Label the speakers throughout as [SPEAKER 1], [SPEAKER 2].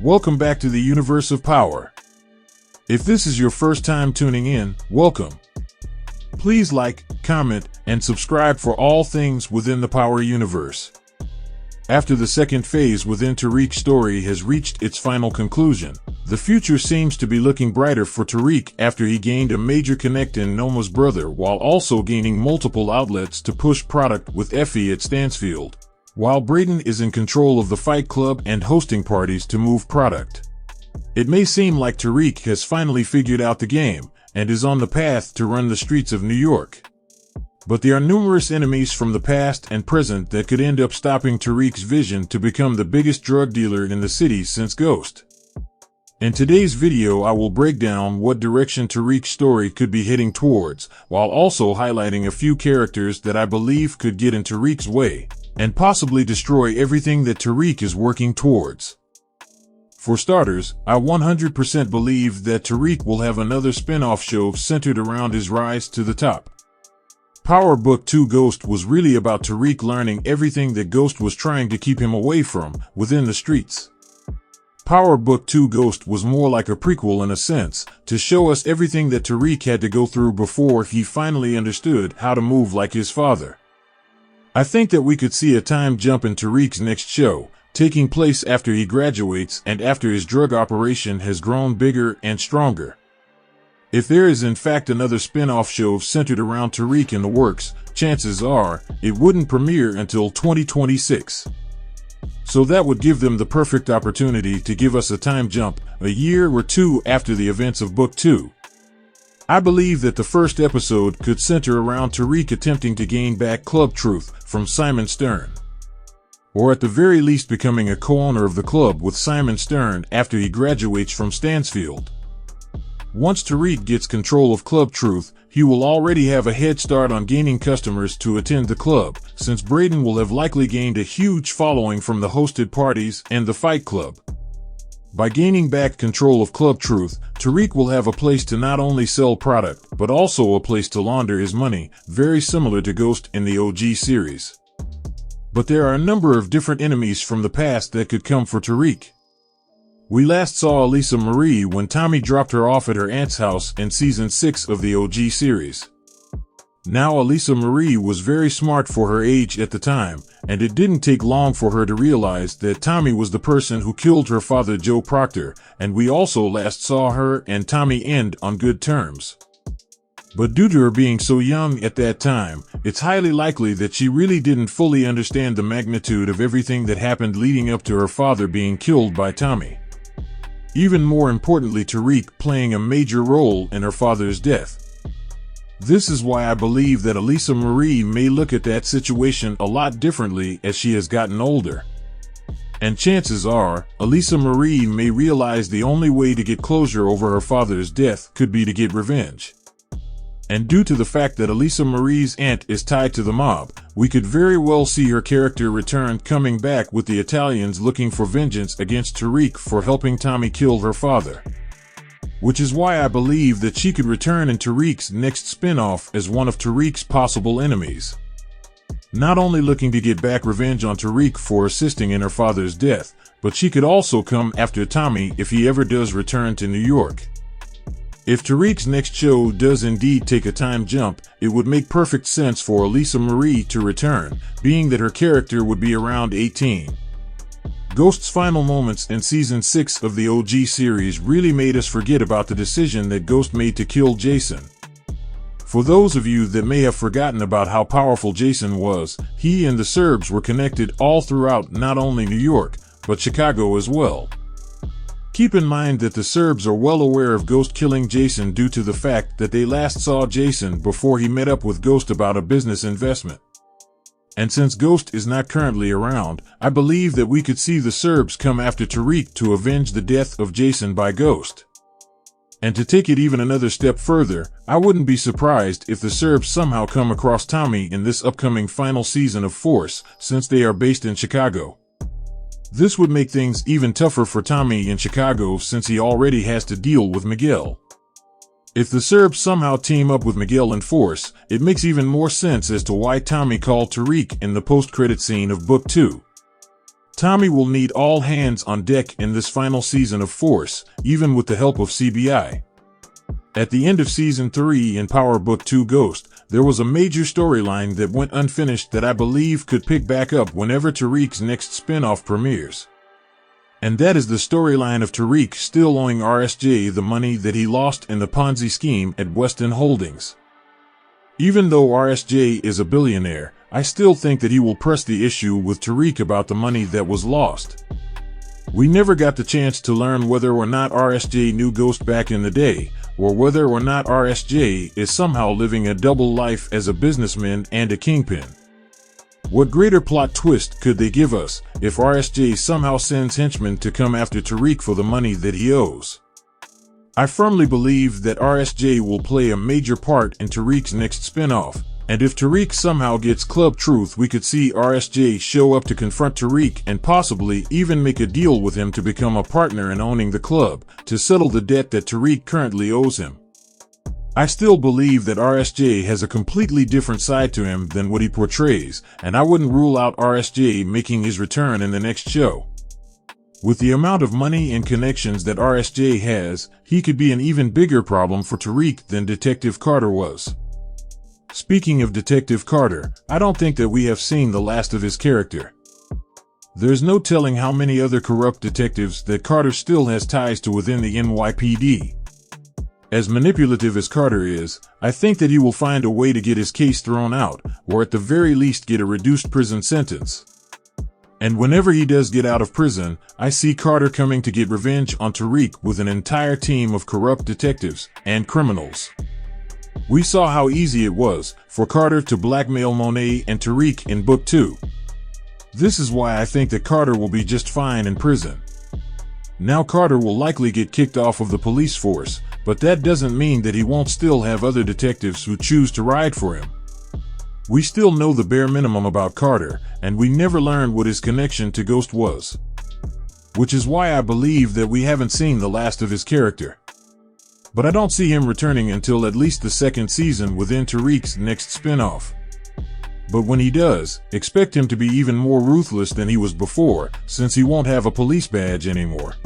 [SPEAKER 1] welcome back to the universe of power. If this is your first time tuning in, welcome. Please like, comment, and subscribe for all things within the Power universe. After the second phase within Tariq's story has reached its final conclusion, the future seems to be looking brighter for Tariq after he gained a major connect in Noma's brother while also gaining multiple outlets to push product with Effie at Stansfield, while Braden is in control of the Fight Club and hosting parties to move product. It may seem like Tariq has finally figured out the game and is on the path to run the streets of New York. But there are numerous enemies from the past and present that could end up stopping Tariq's vision to become the biggest drug dealer in the city since Ghost. In today's video, I will break down what direction Tariq's story could be heading towards, while also highlighting a few characters that I believe could get in Tariq's way and possibly destroy everything that Tariq is working towards. For starters, I 100% believe that Tariq will have another spin-off show centered around his rise to the top. Power Book 2 Ghost was really about Tariq learning everything that Ghost was trying to keep him away from within the streets. Power Book 2 Ghost was more like a prequel in a sense, to show us everything that Tariq had to go through before he finally understood how to move like his father. I think that we could see a time jump in Tariq's next show, taking place after he graduates and after his drug operation has grown bigger and stronger. If there is in fact another spin-off show centered around Tariq in the works, chances are it wouldn't premiere until 2026. So that would give them the perfect opportunity to give us a time jump, a year or two after the events of Book 2. I believe that the first episode could center around Tariq attempting to gain back Club Truth from Simon Stern, or at the very least becoming a co-owner of the club with Simon Stern after he graduates from Stansfield. Once Tariq gets control of Club Truth, he will already have a head start on gaining customers to attend the club, since Braden will have likely gained a huge following from the hosted parties and the Fight Club. By gaining back control of Club Truth, Tariq will have a place to not only sell product, but also a place to launder his money, very similar to Ghost in the OG series. But there are a number of different enemies from the past that could come for Tariq. We last saw Elisa Marie when Tommy dropped her off at her aunt's house in Season 6 of the OG series. Now Elisa Marie was very smart for her age at the time, and it didn't take long for her to realize that Tommy was the person who killed her father Joe Proctor, and we also last saw her and Tommy end on good terms. But due to her being so young at that time, it's highly likely that she really didn't fully understand the magnitude of everything that happened leading up to her father being killed by Tommy. Even more importantly, Tariq playing a major role in her father's death. This is why I believe that Elisa Marie may look at that situation a lot differently as she has gotten older. And chances are, Elisa Marie may realize the only way to get closure over her father's death could be to get revenge. And due to the fact that Elisa Marie's aunt is tied to the mob, we could very well see her character return, coming back with the Italians looking for vengeance against Tariq for helping Tommy kill her father. Which is why I believe that she could return in Tariq's next spin-off as one of Tariq's possible enemies. Not only looking to get back revenge on Tariq for assisting in her father's death, but she could also come after Tommy if he ever does return to New York. If Tariq's next show does indeed take a time jump, it would make perfect sense for Elisa Marie to return, being that her character would be around 18. Ghost's final moments in Season 6 of the OG series really made us forget about the decision that Ghost made to kill Jason. For those of you that may have forgotten about how powerful Jason was, he and the Serbs were connected all throughout not only New York, but Chicago as well. Keep in mind that the Serbs are well aware of Ghost killing Jason due to the fact that they last saw Jason before he met up with Ghost about a business investment. And since Ghost is not currently around, I believe that we could see the Serbs come after Tariq to avenge the death of Jason by Ghost. And to take it even another step further, I wouldn't be surprised if the Serbs somehow come across Tommy in this upcoming final season of Force, since they are based in Chicago. This would make things even tougher for Tommy in Chicago since he already has to deal with Miguel. If the Serbs somehow team up with Miguel and Force, it makes even more sense as to why Tommy called Tariq in the post-credit scene of Book 2. Tommy will need all hands on deck in this final season of Force, even with the help of CBI. At the end of Season 3 in Power Book 2 Ghost, there was a major storyline that went unfinished that I believe could pick back up whenever Tariq's next spin-off premieres. And that is the storyline of Tariq still owing RSJ the money that he lost in the Ponzi scheme at Weston Holdings. Even though RSJ is a billionaire, I still think that he will press the issue with Tariq about the money that was lost. We never got the chance to learn whether or not RSJ knew Ghost back in the day, or whether or not RSJ is somehow living a double life as a businessman and a kingpin. What greater plot twist could they give us if RSJ somehow sends henchmen to come after Tariq for the money that he owes? I firmly believe that RSJ will play a major part in Tariq's next spin-off, and if Tariq somehow gets Club Truth, we could see RSJ show up to confront Tariq and possibly even make a deal with him to become a partner in owning the club, to settle the debt that Tariq currently owes him. I still believe that RSJ has a completely different side to him than what he portrays, and I wouldn't rule out RSJ making his return in the next show. With the amount of money and connections that RSJ has, he could be an even bigger problem for Tariq than Detective Carter was. Speaking of Detective Carter, I don't think that we have seen the last of his character. There's no telling how many other corrupt detectives that Carter still has ties to within the NYPD. As manipulative as Carter is, I think that he will find a way to get his case thrown out, or at the very least get a reduced prison sentence. And whenever he does get out of prison, I see Carter coming to get revenge on Tariq with an entire team of corrupt detectives and criminals. We saw how easy it was for Carter to blackmail Monet and Tariq in Book 2. This is why I think that Carter will be just fine in prison. Now Carter will likely get kicked off of the police force, but that doesn't mean that he won't still have other detectives who choose to ride for him. We still know the bare minimum about Carter, and we never learned what his connection to Ghost was. Which is why I believe that we haven't seen the last of his character. But I don't see him returning until at least the second season within Tariq's next spin-off. But when he does, expect him to be even more ruthless than he was before, since he won't have a police badge anymore.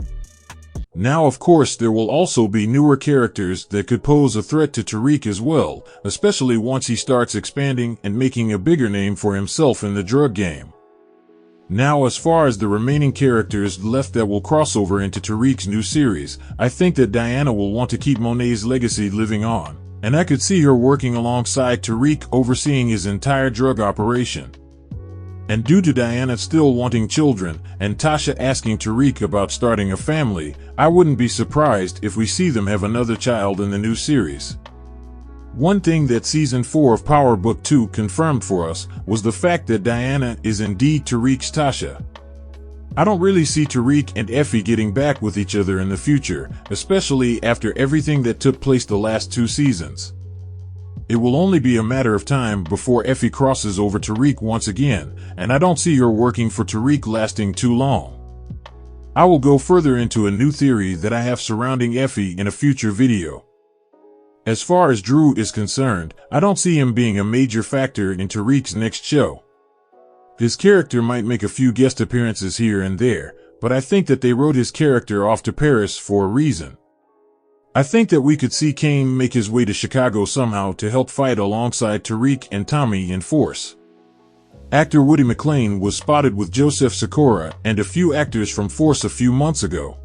[SPEAKER 1] Now, of course, there will also be newer characters that could pose a threat to Tariq as well, especially once he starts expanding and making a bigger name for himself in the drug game. Now, as far as the remaining characters left that will cross over into Tariq's new series, I think that Diana will want to keep Monet's legacy living on, and I could see her working alongside Tariq overseeing his entire drug operation. And due to Diana still wanting children, and Tasha asking Tariq about starting a family, I wouldn't be surprised if we see them have another child in the new series. One thing that Season 4 of Power Book 2 confirmed for us was the fact that Diana is indeed Tariq's Tasha. I don't really see Tariq and Effie getting back with each other in the future, especially after everything that took place the last 2 seasons. It will only be a matter of time before Effie crosses over Tariq once again, and I don't see her working for Tariq lasting too long. I will go further into a new theory that I have surrounding Effie in a future video. As far as Drew is concerned, I don't see him being a major factor in Tariq's next show. His character might make a few guest appearances here and there, but I think that they wrote his character off to Paris for a reason. I think that we could see Kane make his way to Chicago somehow to help fight alongside Tariq and Tommy in Force. Actor Woody McLean was spotted with Joseph Sikora and a few actors from Force a few months ago.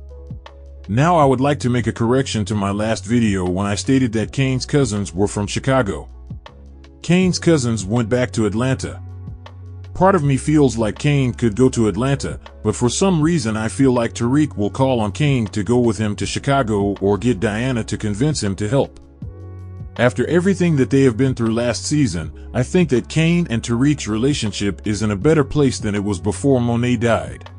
[SPEAKER 1] Now I would like to make a correction to my last video when I stated that Kane's cousins were from Chicago. Kane's cousins went back to Atlanta. Part of me feels like Kane could go to Atlanta, but for some reason I feel like Tariq will call on Kane to go with him to Chicago or get Diana to convince him to help. After everything that they have been through last season, I think that Kane and Tariq's relationship is in a better place than it was before Monet died.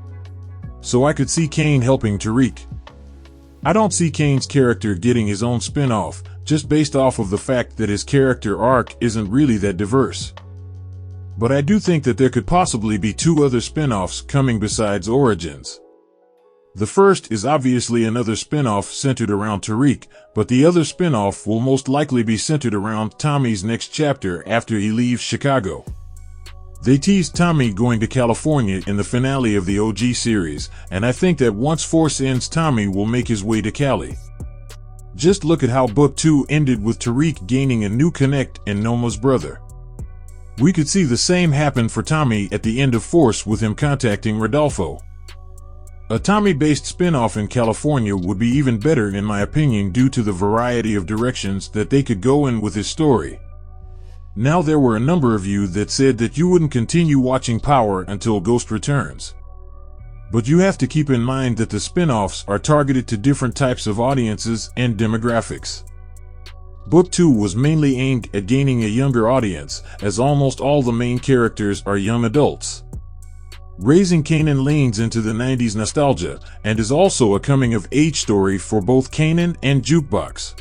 [SPEAKER 1] So I could see Kane helping Tariq. I don't see Kane's character getting his own spin-off, just based off of the fact that his character arc isn't really that diverse. But I do think that there could possibly be 2 other spin-offs coming besides Origins. The first is obviously another spin-off centered around Tariq, but the other spin-off will most likely be centered around Tommy's next chapter after he leaves Chicago. They teased Tommy going to California in the finale of the OG series, and I think that once Force ends, Tommy will make his way to Cali. Just look at how Book 2 ended with Tariq gaining a new connect and Noma's brother. We could see the same happen for Tommy at the end of Force with him contacting Rodolfo. A Tommy-based spin-off in California would be even better in my opinion due to the variety of directions that they could go in with his story. Now, there were a number of you that said that you wouldn't continue watching Power until Ghost returns. But you have to keep in mind that the spin-offs are targeted to different types of audiences and demographics. Book 2 was mainly aimed at gaining a younger audience, as almost all the main characters are young adults. Raising Kanan leans into the 90s nostalgia, and is also a coming-of-age story for both Kanan and Jukebox.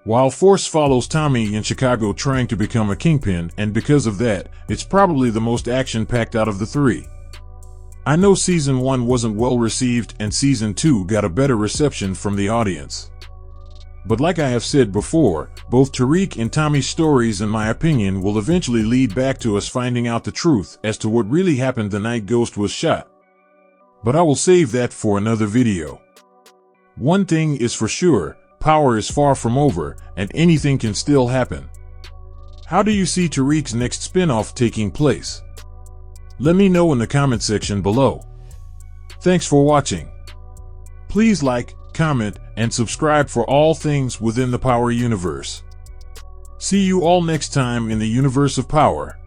[SPEAKER 1] While Force follows Tommy in Chicago trying to become a kingpin, and because of that, it's probably the most action-packed out of the three. I know Season 1 wasn't well received and Season 2 got a better reception from the audience. But like I have said before, both Tariq and Tommy's stories, in my opinion, will eventually lead back to us finding out the truth as to what really happened the night Ghost was shot. But I will save that for another video. One thing is for sure, Power is far from over, and anything can still happen. How do you see Tariq's next spin-off taking place? Let me know in the comment section below. Thanks for watching. Please like, comment, and subscribe for all things within the Power universe. See you all next time in the universe of Power.